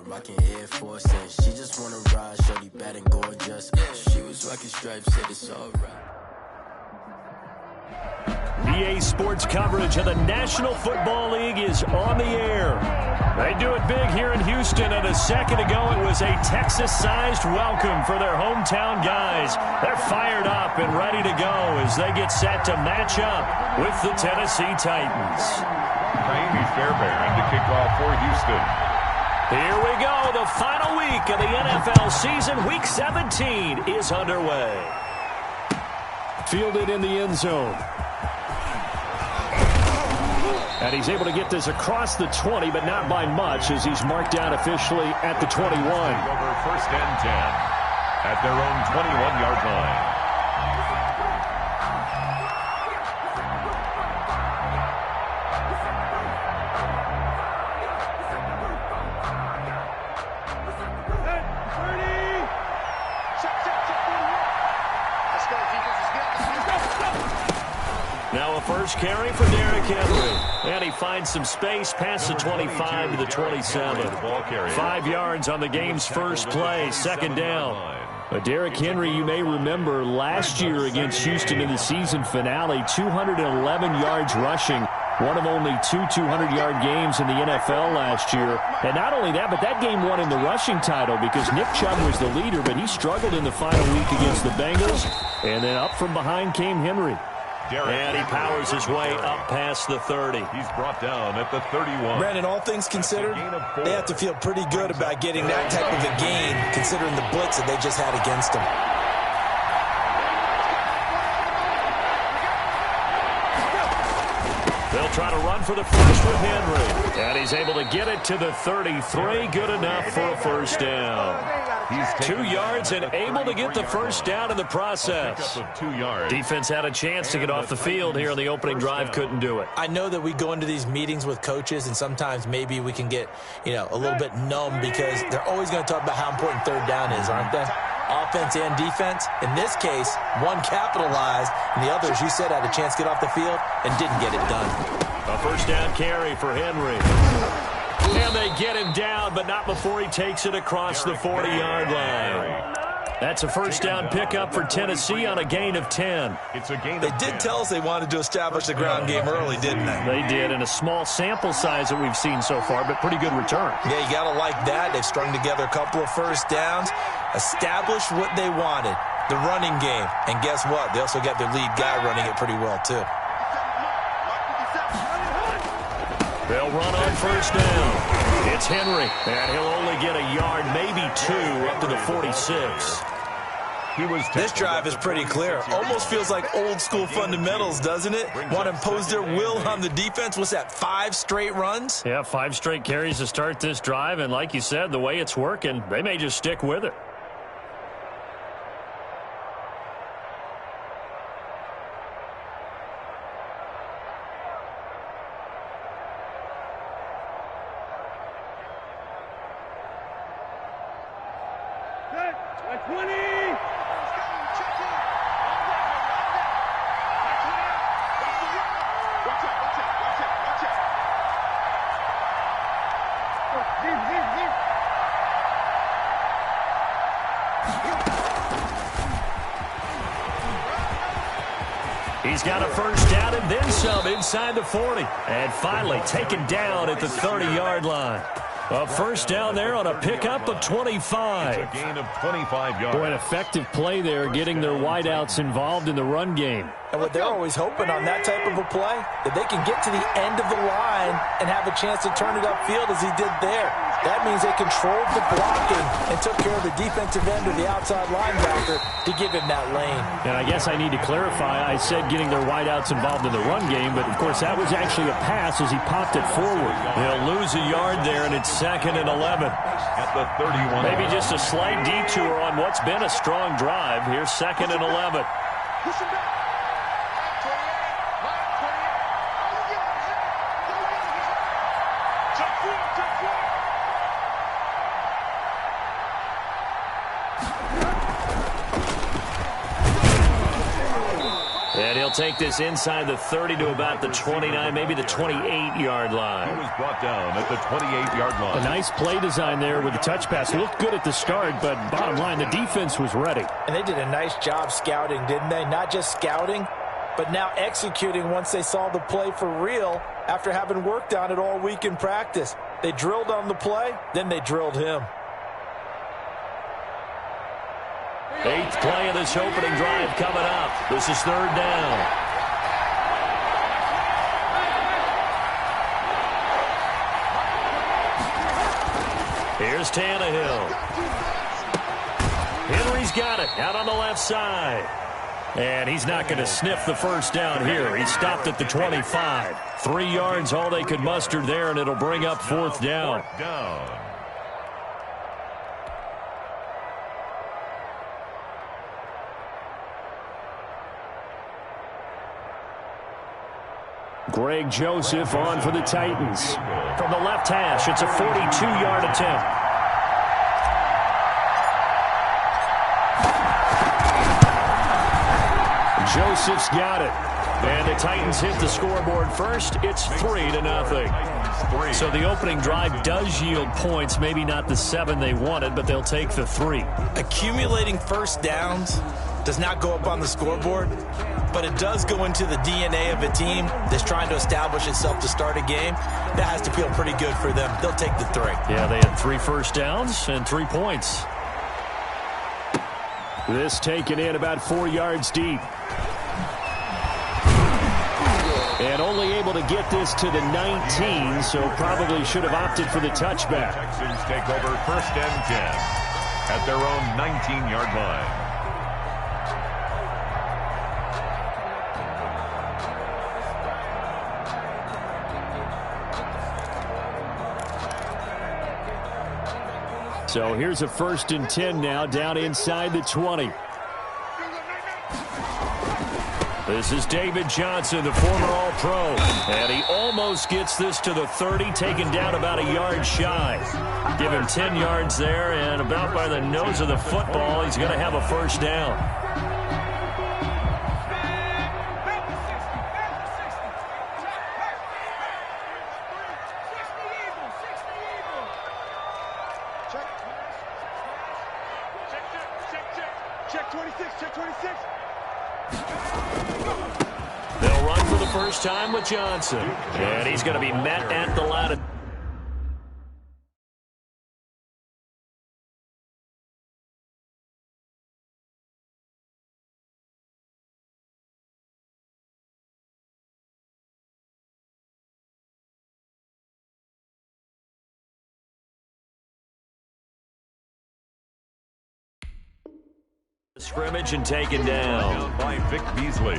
rocking Air Force, and she just wanna ride, shorty bad and gorgeous. She was rocking stripes, said it's alright. EA Sports coverage of the National Football League is on the air. They do it big here in Houston, and a second ago it was a Texas-sized welcome for their hometown guys. They're fired up and ready to go as they get set to match up with the Tennessee Titans. Miami Fairbairn to kick off for Houston. Here we go. The final week of the NFL season, Week 17, is underway. Fielded in the end zone. And he's able to get this across the 20, but not by much, as he's marked down officially at the 21. Over first and 10 at their own 21-yard line. Now a first carry for Derrick Henry. And he finds some space past the 25 to the 27. 5 yards on the game's first play, second down. Derrick Henry, you may remember last year against Houston in the season finale, 211 yards rushing. One of only 2 200-yard games in the NFL last year. And not only that, but that game won him the rushing title because Nick Chubb was the leader, but he struggled in the final week against the Bengals. And then up from behind came Henry. And he powers his way up past the 30. He's brought down at the 31. Brandon, all things considered, they have to feel pretty good about getting that type of a gain, considering the blitz that they just had against them. They'll try to run for the first with Henry. And he's able to get it to the 33. Good enough for a first down. He's 2 yards and able to get the first down in the process. 2 yards. Defense had a chance to get off the field here on the opening drive, couldn't do it. I know that we go into these meetings with coaches, and sometimes maybe we can get, a little bit numb because they're always going to talk about how important third down is, aren't they? Offense and defense. In this case, one capitalized, and the other, as you said, had a chance to get off the field and didn't get it done. A first down carry for Henry. And they get him down, but not before he takes it across the 40-yard line. That's a first down pickup for Tennessee on a gain of 10. They did tell us they wanted to establish the ground game early, didn't they? They did, in a small sample size that we've seen so far, but pretty good return. Yeah, you got to like that. They've strung together a couple of first downs, established what they wanted, the running game. And guess what? They also got their lead guy running it pretty well, too. They'll run on first down. It's Henry, and he'll only get a yard, maybe 2, up to the 46. This drive is pretty clear. Almost feels like old school fundamentals, doesn't it? Want to impose their will on the defense. What's that, 5 straight runs? Yeah, 5 straight carries to start this drive, and like you said, the way it's working, they may just stick with it. He's got a first down and then some inside the 40. And finally taken down at the 30-yard line. A first down there on a pickup of 25. It's a gain of 25 yards. Boy, an effective play there, getting their wideouts involved in the run game. And what they're always hoping on that type of a play, that they can get to the end of the line and have a chance to turn it upfield as he did there. That means they controlled the blocking and took care of the defensive end or the outside linebacker to give him that lane. And I guess I need to clarify, I said getting their wideouts involved in the run game, but of course that was actually a pass as he popped it forward. They'll lose a yard there, and it's 2nd and 11. At the 31. Maybe just a slight detour on what's been a strong drive. Here's 2nd and 11. they'll take this inside the 30 to about the 29, maybe the 28-yard line. He was brought down at the 28-yard line. A nice play design there with the touch pass. Looked good at the start, but bottom line, the defense was ready. And they did a nice job scouting, didn't they? Not just scouting, but now executing once they saw the play for real after having worked on it all week in practice. They drilled on the play, then they drilled him. 8th play of this opening drive coming up. This is 3rd down. Here's Tannehill. Henry's got it out on the left side. And he's not going to sniff the first down here. He stopped at the 25. 3 yards, all they could muster there, and it'll bring up 4th down. Greg Joseph on for the Titans. From the left hash, it's a 42-yard attempt. Joseph's got it. And the Titans hit the scoreboard first. It's 3-0. So the opening drive does yield points. Maybe not the 7 they wanted, but they'll take the 3. Accumulating first downs does not go up on the scoreboard, but it does go into the DNA of a team that's trying to establish itself to start a game. That has to feel pretty good for them. They'll take the 3. Yeah, they had 3 first downs and 3 points. This taken in about 4 yards deep. And only able to get this to the 19, so probably should have opted for the touchback. Texans take over 1st and 10 at their own 19-yard line. So here's a 1st and 10 now, down inside the 20. This is David Johnson, the former All-Pro. And he almost gets this to the 30, taken down about a yard shy. Give him 10 yards there, and about by the nose of the football, he's going to have a 1st down. Check 26, check 26. They'll run for the first time with Johnson. And he's going to be met at the line. Scrimmage and taken down by Vic Beasley.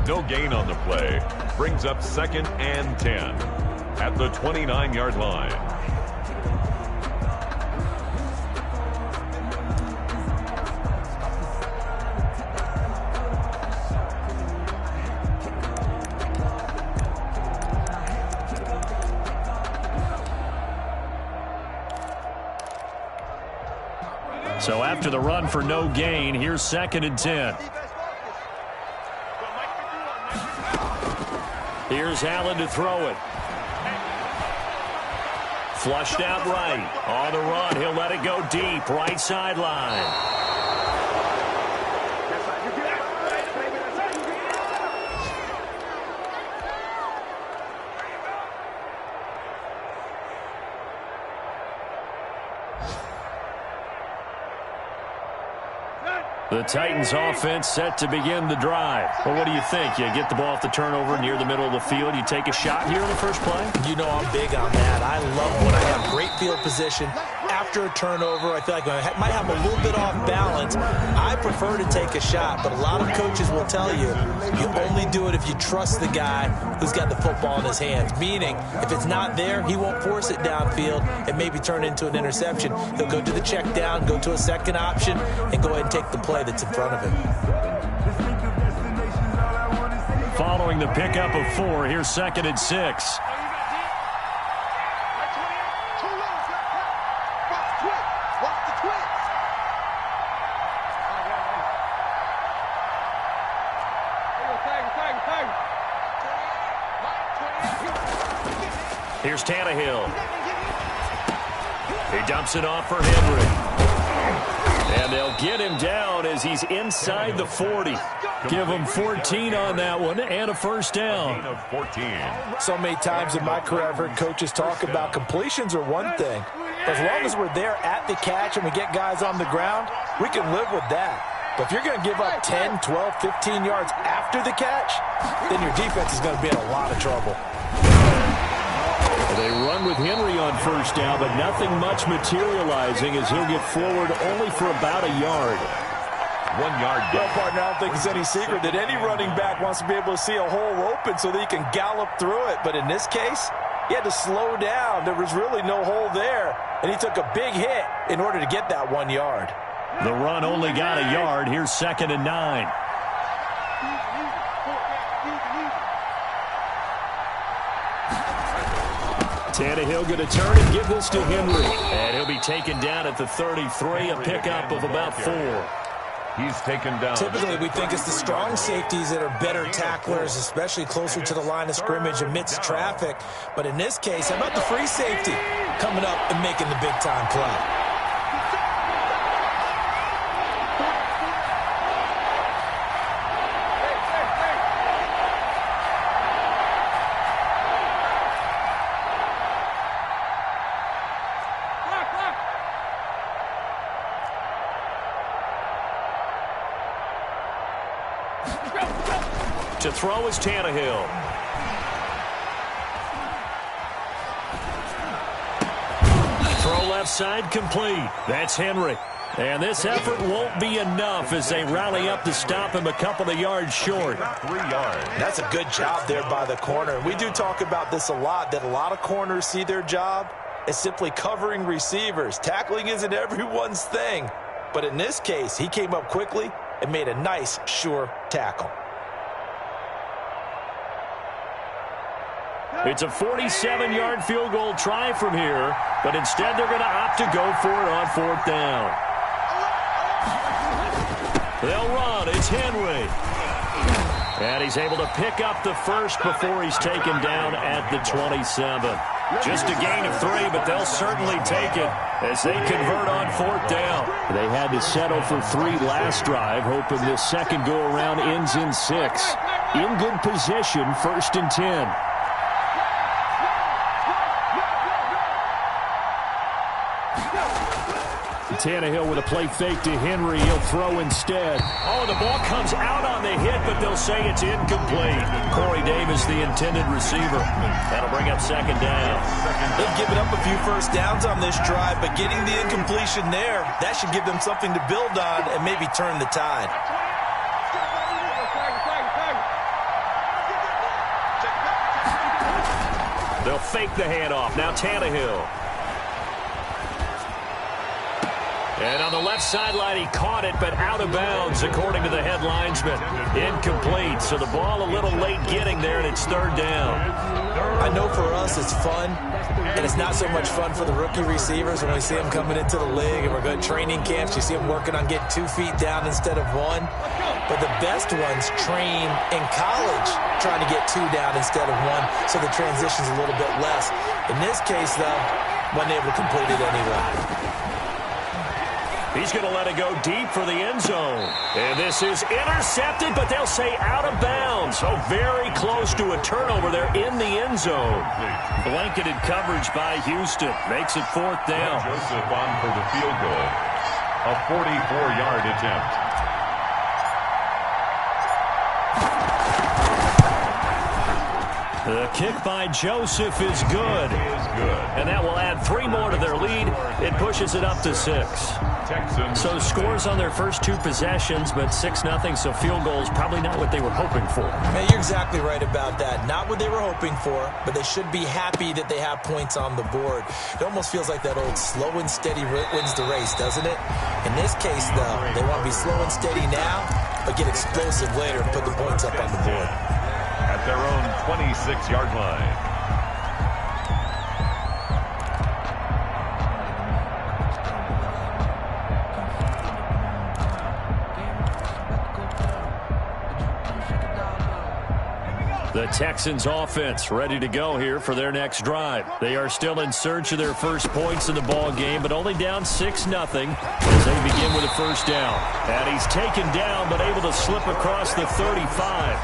No gain on the play. Brings up 2nd and 10 at the 29-yard line. So after the run for no gain, here's 2nd and 10. Here's Allen to throw it. Flushed out right. On the run, he'll let it go deep. Right sideline. The Titans offense set to begin the drive. Well, what do you think? You get the ball off the turnover near the middle of the field. You take a shot here in the first play? You know I'm big on that. I love when I have great field position. After a turnover, I feel like I might have a little bit off balance. I prefer to take a shot, but a lot of coaches will tell you, you only do it if you trust the guy who's got the football in his hands. Meaning, if it's not there, he won't force it downfield and maybe turn into an interception. He'll go to the check down, go to a second option, and go ahead and take the play that's in front of him. Following the pickup of 4, here's 2nd and 6. Here's Tannehill. He dumps it off for Henry. And they'll get him down as he's inside the 40. Give him 14 on that one and a first down. So many times in my career I've heard coaches talk about completions are one thing. As long as we're there at the catch and we get guys on the ground, we can live with that. But if you're going to give up 10, 12, 15 yards after the catch, then your defense is going to be in a lot of trouble. They run with Henry on first down, but nothing much materializing as he'll get forward only for about a yard. 1 yard gain. Well, partner, I don't think it's any secret that any running back wants to be able to see a hole open so that he can gallop through it. But in this case, he had to slow down. There was really no hole there, and he took a big hit in order to get that 1 yard. The run only got a yard. Here's 2nd and 9. Tannehill going to turn and give this to Henry. And he'll be taken down at the 33, a pickup of about 4. He's taken down. Typically, we think it's the strong safeties that are better tacklers, especially closer to the line of scrimmage amidst traffic. But in this case, how about the free safety coming up and making the big-time play? To throw is Tannehill. Throw left side complete. That's Henry. And this effort won't be enough as they rally up to stop him a couple of yards short. 3 yards. That's a good job there by the corner. We do talk about this a lot, that a lot of corners see their job as simply covering receivers. Tackling isn't everyone's thing. But in this case, he came up quickly and made a nice, sure tackle. It's a 47-yard field goal try from here, but instead they're going to opt to go for it on 4th down. They'll run. It's Henry. And he's able to pick up the first before he's taken down at the 27. Just a gain of 3, but they'll certainly take it as they convert on 4th down. They had to settle for 3 last drive, hoping this second go-around ends in 6. In good position, 1st and 10. Tannehill with a play fake to Henry. He'll throw instead. Oh, the ball comes out on the hit, but they'll say it's incomplete. Corey Davis, the intended receiver. That'll bring up 2nd down. They've given up a few first downs on this drive, but getting the incompletion there, that should give them something to build on and maybe turn the tide. They'll fake the handoff. Now Tannehill. And on the left sideline, he caught it, but out of bounds, according to the head linesman. Incomplete, so the ball a little late getting there, and it's 3rd down. I know for us it's fun, and it's not so much fun for the rookie receivers when we see them coming into the league and we're going to training camps. You see them working on getting 2 feet down instead of 1. But the best ones train in college trying to get 2 down instead of 1, so the transition's a little bit less. In this case, though, wasn't able to complete it anyway. He's going to let it go deep for the end zone. And this is intercepted, but they'll say out of bounds. So very close to a turnover there in the end zone. Blanketed coverage by Houston. Makes it 4th down. Joseph on for the field goal. A 44-yard attempt. The kick by Joseph is good. And that will add 3 more to their lead. It pushes it up to 6. So scores on their first 2 possessions, but 6-0, so field goals probably not what they were hoping for. Man, you're exactly right about that. Not what they were hoping for, but they should be happy that they have points on the board. It almost feels like that old slow and steady wins the race, doesn't it? In this case, though, they want to be slow and steady now, but get explosive later and put the points up on the board. At their own 26-yard line. The Texans offense ready to go here for their next drive. They are still in search of their first points in the ball game, but only down 6-0 as they begin with a first down. And he's taken down, but able to slip across the 35.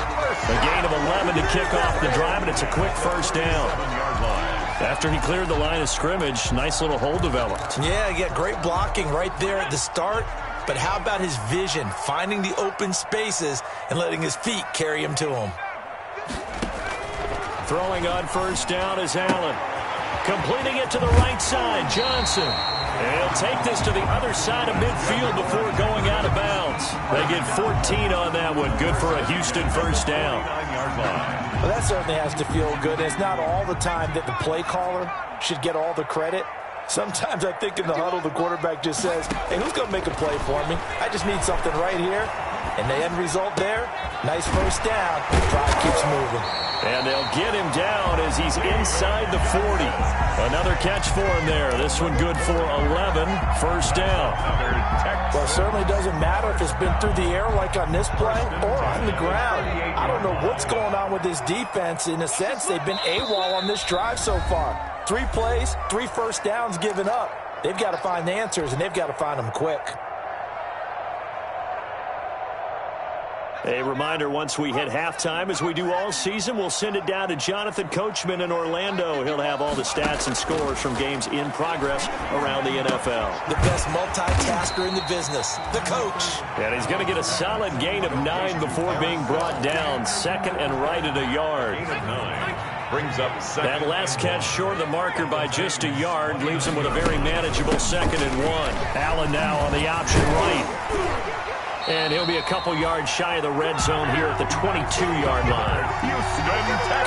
A gain of 11 to kick off the drive, and it's a quick first down. After he cleared the line of scrimmage, nice little hole developed. Yeah, great blocking right there at the start. But how about his vision, finding the open spaces and letting his feet carry him to him? Throwing on first down is Allen. Completing it to the right side, Johnson. And he'll take this to the other side of midfield before going out of bounds. They get 14 on that one. Good for a Houston first down. Well, that certainly has to feel good. It's not all the time that the play caller should get all the credit. Sometimes I think in the huddle, the quarterback just says, hey, who's going to make a play for me? I just need something right here. And the end result there, nice first down. Drive keeps moving. And they'll get him down as he's inside the 40. Another catch for him there. This one good for 11. First down. Well, it certainly doesn't matter if it's been through the air like on this play or on the ground. I don't know what's going on with this defense. In a sense, they've been AWOL on this drive so far. 3 plays, 3 first downs given up. They've got to find the answers, and they've got to find them quick. A reminder, once we hit halftime, as we do all season, we'll send it down to Jonathan Coachman in Orlando. He'll have all the stats and scores from games in progress around the NFL. The best multitasker in the business, the coach. And he's going to get a solid gain of 9 before being brought down. Second and right at a yard. Brings up second. That last catch short of the marker by just a yard leaves him with a very manageable 2nd and 1. Allen now on the option right. And he'll be a couple yards shy of the red zone here at the 22-yard line.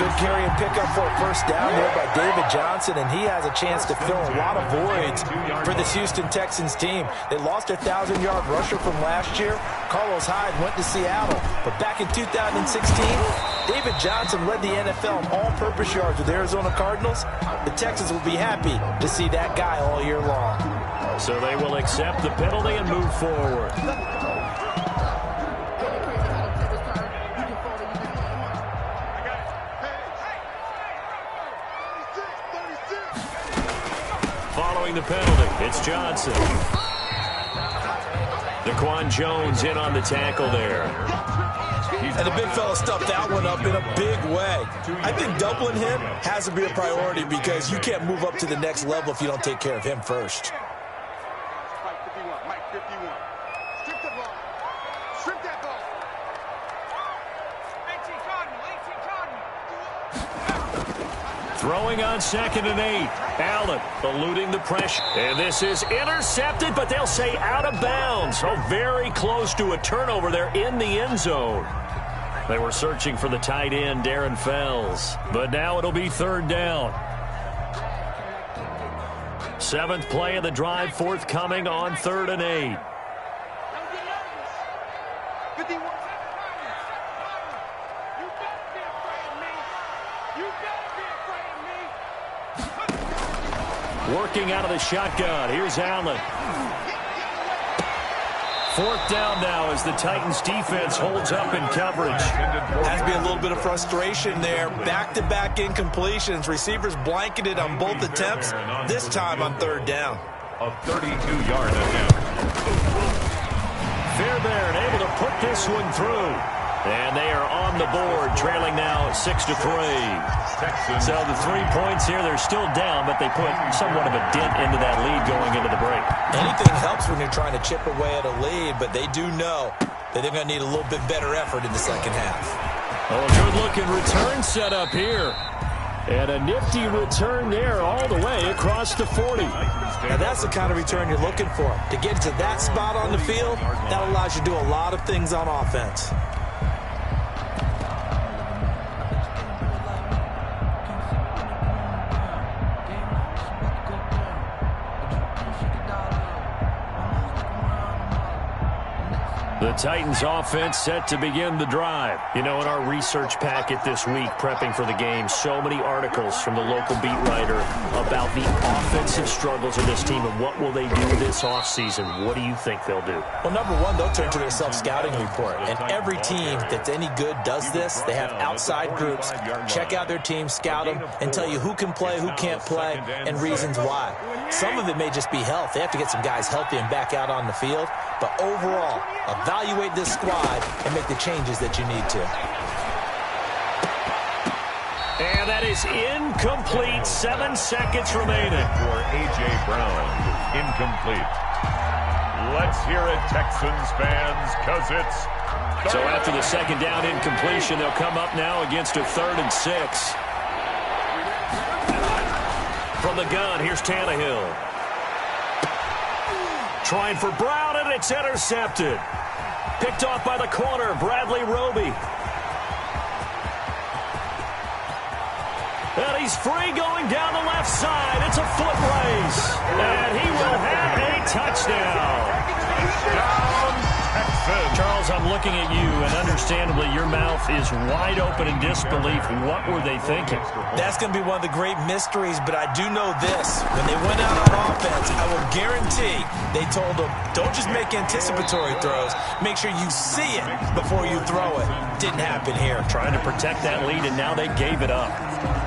Good carry and pickup for a first down there by David Johnson, and he has a chance to fill a lot of voids for this Houston Texans team. They lost their 1,000-yard rusher from last year. Carlos Hyde went to Seattle, but back in 2016, David Johnson led the NFL in all-purpose yards with Arizona Cardinals. The Texans will be happy to see that guy all year long. So they will accept the penalty and move forward. Following the penalty, it's Johnson. Daquan Jones in on the tackle there. And the big fella stuffed that one up in a big way. I think doubling him has to be a priority because you can't move up to the next level if you don't take care of him first. Throwing on 2nd and 8. Allen eluding the pressure. And this is intercepted, but they'll say out of bounds. So very close to a turnover there in the end zone. They were searching for the tight end, Darren Fells. But now it'll be 3rd down. 7th play of the drive forthcoming on 3rd and 8. Working out of the shotgun. Here's Allen. 4th down now as the Titans defense holds up in coverage. Has to be a little bit of frustration there. Back-to-back incompletions. Receivers blanketed on both attempts. This time on 3rd down. A 32-yard attempt. Fairbairn able to put this one through. And they are on the board, trailing now 6-3. So the 3 points here, they're still down, but they put somewhat of a dent into that lead going into the break. Anything helps when you're trying to chip away at a lead, but they do know that they're going to need a little bit better effort in the second half. Oh, good-looking return set up here. And a nifty return there all the way across the 40. Now that's the kind of return you're looking for. To get to that spot on the field, that allows you to do a lot of things on offense. The Titans offense set to begin the drive. You know, in our research packet this week, prepping for the game, so many articles from the local beat writer about the offensive struggles of this team and what will they do this offseason. What do you think they'll do? Well, number one, they'll turn to their self-scouting report. And every team that's any good does this. They have outside groups, check out their team, scout them, and tell you who can play, who can't play, and reasons why. Some of it may just be health. They have to get some guys healthy and back out on the field. But overall, evaluate this squad and make the changes that you need to. And that is incomplete. 7 seconds remaining. For A.J. Brown, incomplete. Let's hear it, Texans fans, because it's... So after the second down incompletion, they'll come up now against a 3rd and 6. From the gun, here's Tannehill. Trying for Brown, and it's intercepted. Picked off by the corner, Bradley Roby. And he's free going down the left side. It's a foot race. And he will have a touchdown. Charles, I'm looking at you, and understandably, your mouth is wide open in disbelief. What were they thinking? That's going to be one of the great mysteries, but I do know this. When they went out on offense, I will guarantee they told them, don't just make anticipatory throws. Make sure you see it before you throw it. Didn't happen here. Trying to protect that lead, and now they gave it up.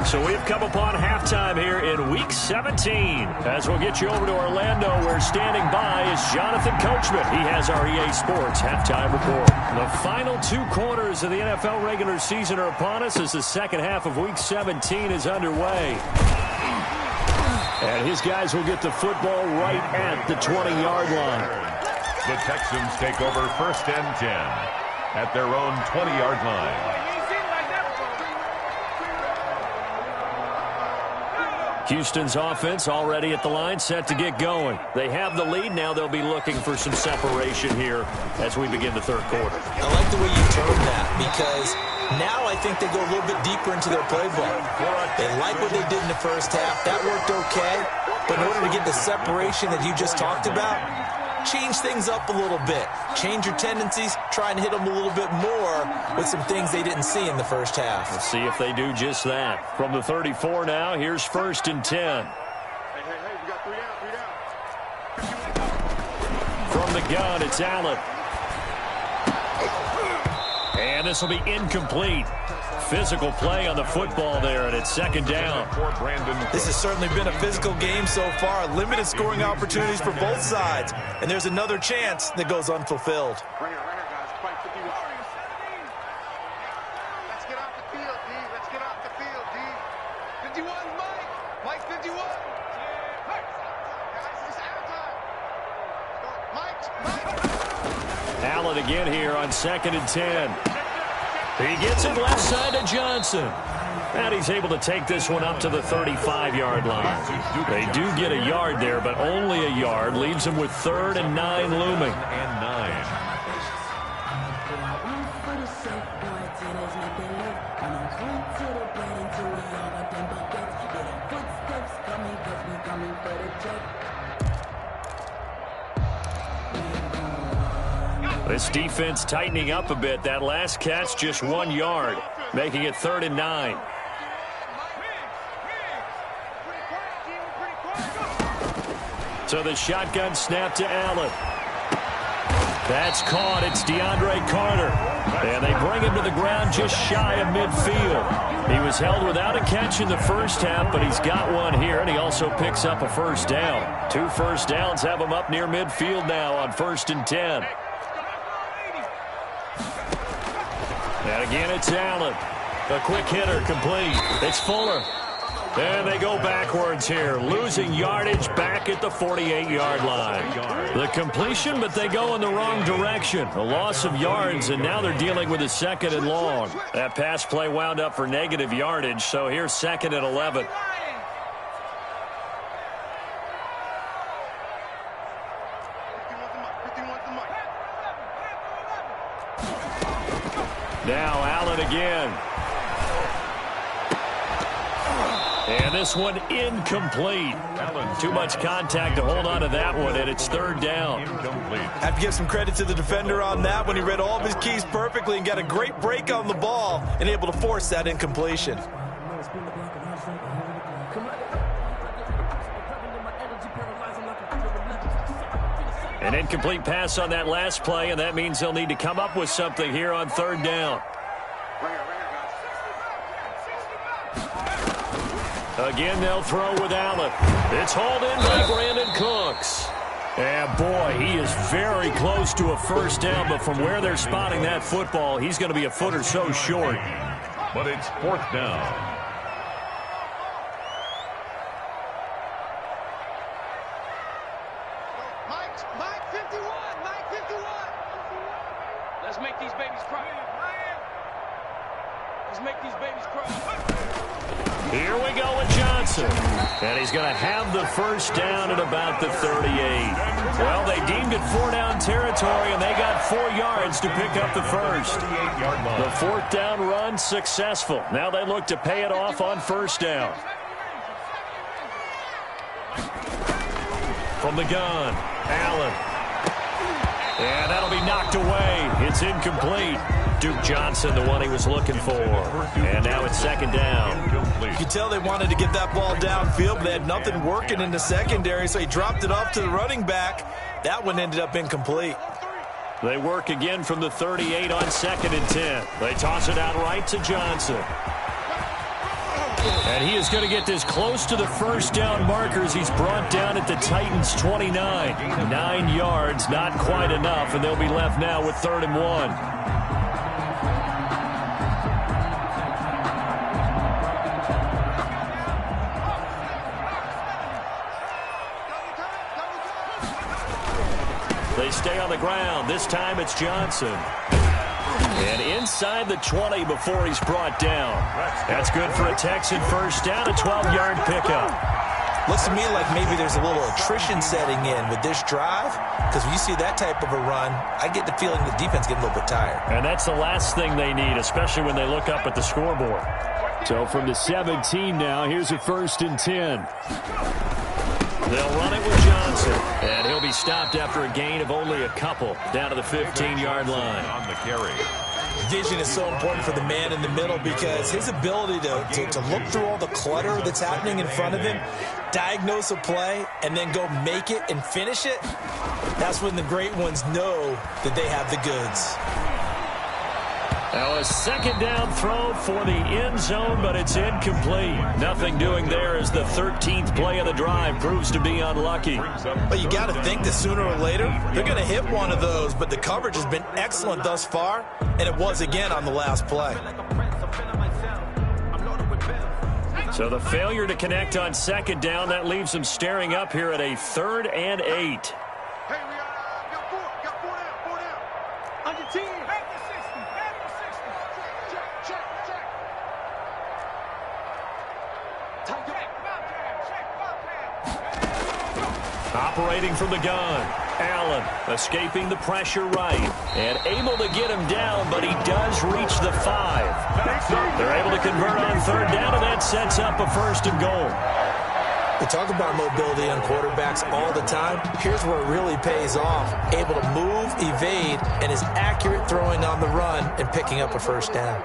So we've come upon halftime here in Week 17. As we'll get you over to Orlando, where standing by is Jonathan Coachman. He has our EA Sports halftime report. The final 2 quarters of the NFL regular season are upon us as the second half of Week 17 is underway. And his guys will get the football right at the 20-yard line. The Texans take over 1st and 10 at their own 20-yard line. Houston's offense already at the line, set to get going. They have the lead. Now they'll be looking for some separation here as we begin the 3rd quarter. I like the way you term that, because now I think they go a little bit deeper into their playbook. They like what they did in the first half. That worked okay. But in order to get the separation that you just talked about, change things up a little bit. Change your tendencies, try and hit them a little bit more with some things they didn't see in the first half. Let's see if they do just that. From the 34 now, here's 1st and 10. Hey, we got 3 out. From the gun, it's Allen. And this will be incomplete. Physical play on the football there, and it's 2nd down. This has certainly been a physical game so far. Limited scoring opportunities for both sides. And there's another chance that goes unfulfilled. Right here, guys. Fight 51. Let's get off the field, D. Let's get off the field, D. 51, Mike. Mike, 51. Guys, it's out of time. Mike. Allen again here on 2nd and 10. He gets it left side to Johnson. And he's able to take this one up to the 35-yard line. They do get a yard there, but only a yard. Leaves them with 3rd and 9 looming. And 9. This defense tightening up a bit. That last catch just 1 yard, making it 3rd and 9. So the shotgun snap to Allen. That's caught. It's DeAndre Carter. And they bring him to the ground just shy of midfield. He was held without a catch in the first half, but he's got one here, and he also picks up a 1st down. 2 1st downs have him up near midfield now on 1st and 10. And again, it's Allen. A quick hitter, complete. It's Fuller. And they go backwards here, losing yardage back at the 48-yard line. The completion, but they go in the wrong direction. A loss of yards, and now they're dealing with a 2nd and long. That pass play wound up for negative yardage, so here's 2nd and 11. Now Allen again. And this one incomplete. Too much contact to hold on to that one, and it's third down. Incomplete. I have to give some credit to the defender on that when he read all of his keys perfectly and got a great break on the ball and able to force that incompletion. An incomplete pass on that last play, and that means they'll need to come up with something here on third down. Again, they'll throw with Allen. It's hauled in by Brandon Cooks. And, boy, he is very close to a first down, but from where they're spotting that football, he's going to be a foot or so short. But it's fourth down. Mike 51. Mike 51. Let's make these babies cry. Let's make these babies cry. Here we go with Johnson. And he's going to have the first down at about the 38. Well, they deemed it 4-down territory, and they got 4 yards to pick up the first. The fourth down run successful. Now they look to pay it off on first down. From the gun, Allen. And that'll be knocked away. It's incomplete. Duke Johnson, the one he was looking for. And now it's second down. You could tell they wanted to get that ball downfield, but they had nothing working in the secondary, so he dropped it off to the running back. That one ended up incomplete. They work again from the 38 on 2nd and 10. They toss it out right to Johnson. And he is going to get this close to the first down markers. He's brought down at the Titans' 29. 9 yards, not quite enough, and they'll be left now with 3rd and 1. They stay on the ground. This time it's Johnson. And inside the 20 before he's brought down. That's good for a Texan first down, a 12-yard pickup. Looks to me like maybe there's a little attrition setting in with this drive, because when you see that type of a run, I get the feeling the defense getting a little bit tired. And that's the last thing they need, especially when they look up at the scoreboard. So from the 17 now, here's a 1st and 10. They'll run it with Johnson, and he'll be stopped after a gain of only a couple down to the 15-yard line. On the carry. Vision is so important for the man in the middle because his ability to look through all the clutter that's happening in front of him, diagnose a play, and then go make it and finish it, that's when the great ones know that they have the goods. Now a second down throw for the end zone, but it's incomplete. Nothing doing there as the 13th play of the drive proves to be unlucky. But you got to think that sooner or later they're going to hit one of those, but the coverage has been excellent thus far, and it was again on the last play. So the failure to connect on second down, that leaves them staring up here at a 3rd and 8. Hey, we got 4 down. On your team. Back to 60. Back to 60. Check. Operating from the gun. Allen escaping the pressure right and able to get him down, but he does reach the 5. They're able to convert on 3rd down, and that sets up a 1st and goal. We talk about mobility on quarterbacks all the time. Here's where it really pays off. Able to move, evade, and is accurate throwing on the run and picking up a 1st down.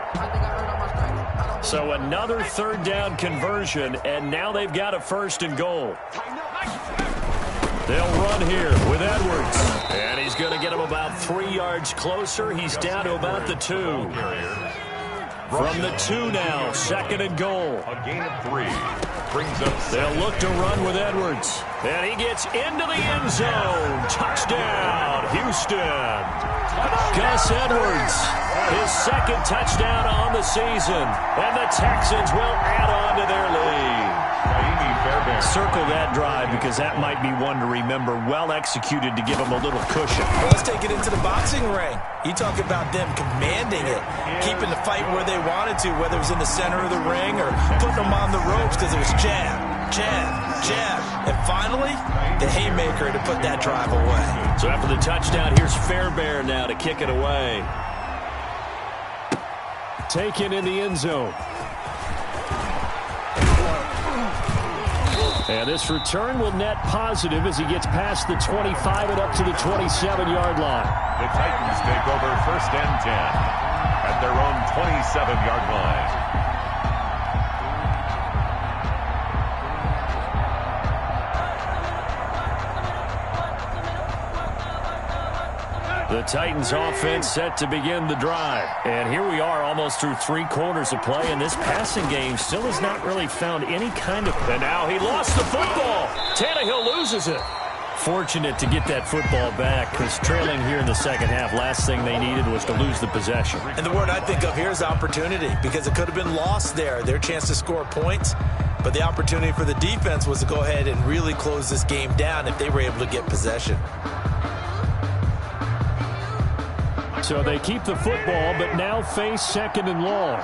So another 3rd down conversion, and now they've got a 1st and goal. They'll run here with Edwards. And he's going to get him about 3 yards closer. He's down to about the 2. From the 2 now, 2nd and goal. A gain of 3. Brings up. They'll look to run with Edwards. And he gets into the end zone. Touchdown, Houston. Gus Edwards, his 2nd touchdown on the season. And the Texans will add on to their lead. Circle that drive because that might be one to remember. Well executed to give them a little cushion. Well, let's take it into the boxing ring. You talk about them commanding it, keeping the fight where they wanted to, whether it was in the center of the ring or putting them on the ropes because it was jab, jab, jab. And finally, the haymaker to put that drive away. So after the touchdown, here's Fairbairn now to kick it away. Taken in the end zone. And this return will net positive as he gets past the 25 and up to the 27-yard line. The Titans take over 1st and 10 at their own 27-yard line. The Titans offense set to begin the drive. And here we are almost through 3 quarters of play, and this passing game still has not really found any kind of... And now he lost the football. Tannehill loses it. Fortunate to get that football back because trailing here in the second half, last thing they needed was to lose the possession. And the word I think of here is opportunity because it could have been lost there. Their chance to score points, but the opportunity for the defense was to go ahead and really close this game down if they were able to get possession. So they keep the football, but now face 2nd and long.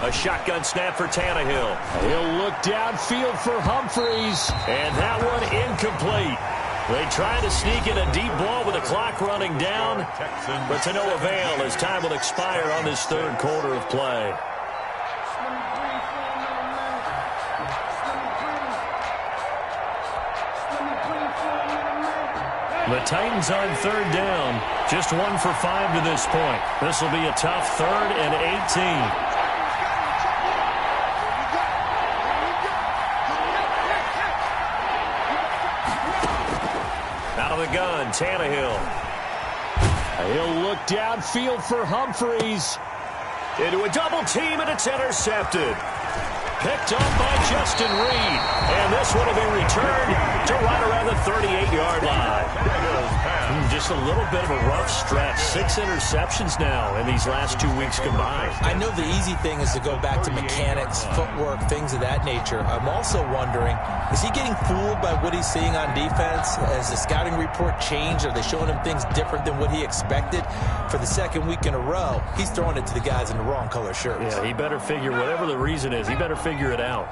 A shotgun snap for Tannehill. He'll look downfield for Humphreys, and that one incomplete. They try to sneak in a deep ball with the clock running down, but to no avail as time will expire on this 3rd quarter of play. The Titans on 3rd down, just 1 for 5 to this point. This will be a tough 3rd and 18. Out of the gun, Tannehill. He'll look downfield for Humphreys. Into a double team, and it's intercepted. Picked up by Justin Reed. And this one will be returned to right around the 38-yard line. Just a little bit of a rough stretch. 6 interceptions now in these last 2 weeks combined. I know the easy thing is to go back to mechanics, footwork, things of that nature. I'm also wondering, is he getting fooled by what he's seeing on defense? Has the scouting report changed? Are they showing him things different than what he expected? For the 2nd week in a row, he's throwing it to the guys in the wrong color shirts. Yeah, he better figure, whatever the reason is, he better figure it out.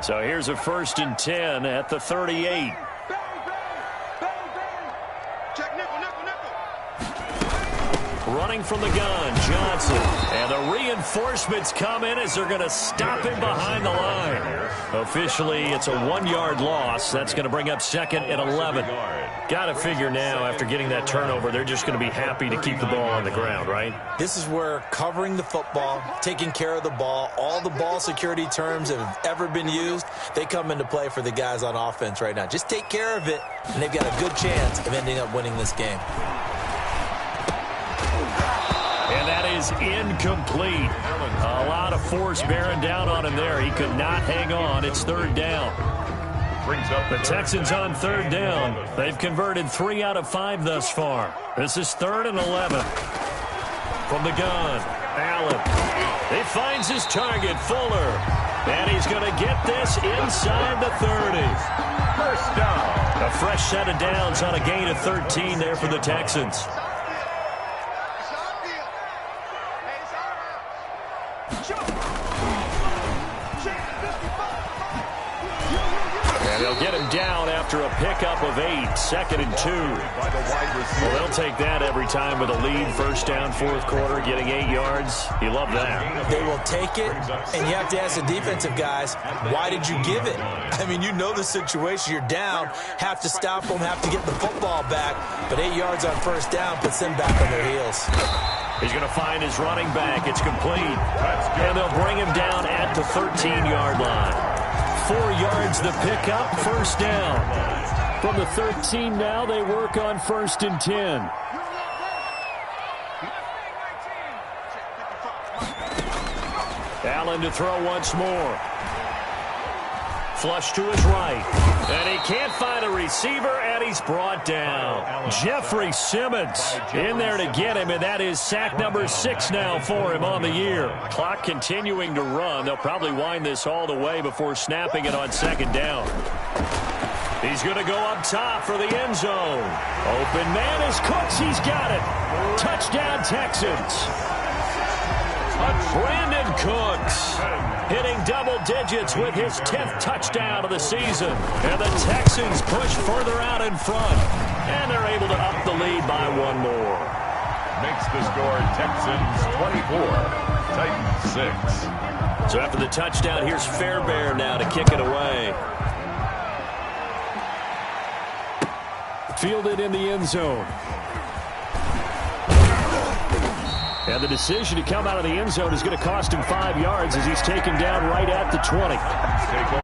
So here's a 1st and 10 at the 38. Running from the gun, Johnson. And the reinforcements come in as they're going to stop him behind the line. Officially, it's a 1-yard loss. That's going to bring up 2nd and 11. Got to figure now, after getting that turnover, they're just going to be happy to keep the ball on the ground, right? This is where covering the football, taking care of the ball, all the ball security terms that have ever been used, they come into play for the guys on offense right now. Just take care of it, and they've got a good chance of ending up winning this game. And that is incomplete. A lot of force bearing down on him there. He could not hang on. It's 3rd down. The Texans on 3rd down. They've converted 3 out of 5 thus far. This is 3rd and 11. From the gun, Allen. He finds his target, Fuller. And he's going to get this inside the 30. 1st down. A fresh set of downs on a gain of 13 there for the Texans. And they'll get him down after a pickup of 8, 2nd and 2. Well, they'll take that every time with a lead. 1st down, 4th quarter, getting 8 yards. You love that. They will take it, and you have to ask the defensive guys, why did you give it? I mean, you know the situation. You're down, have to stop them, have to get the football back, but 8 yards on 1st down puts them back on their heels. He's going to find his running back. It's complete. And they'll bring him down at the 13-yard line. 4 yards the pickup, 1st down. From the 13 now, they work on 1st and 10. Allen to throw once more. Flush to his right. And he can't find a receiver, and he's brought down. Jeffrey Simmons in there to get him, and that is sack number 6 now for him on the year. Clock continuing to run. They'll probably wind this all the way before snapping it on 2nd down. He's going to go up top for the end zone. Open man is Cooks. He's got it. Touchdown, Texans. Brandon Cooks hitting double digits with his 10th touchdown of the season. And the Texans push further out in front. And they're able to up the lead by 1 more. makes the score Texans 24, Titans 6. So after the touchdown, here's Fairbairn now to kick it away. Fielded in the end zone. And the decision to come out of the end zone is going to cost him 5 yards as he's taken down right at the 20. Take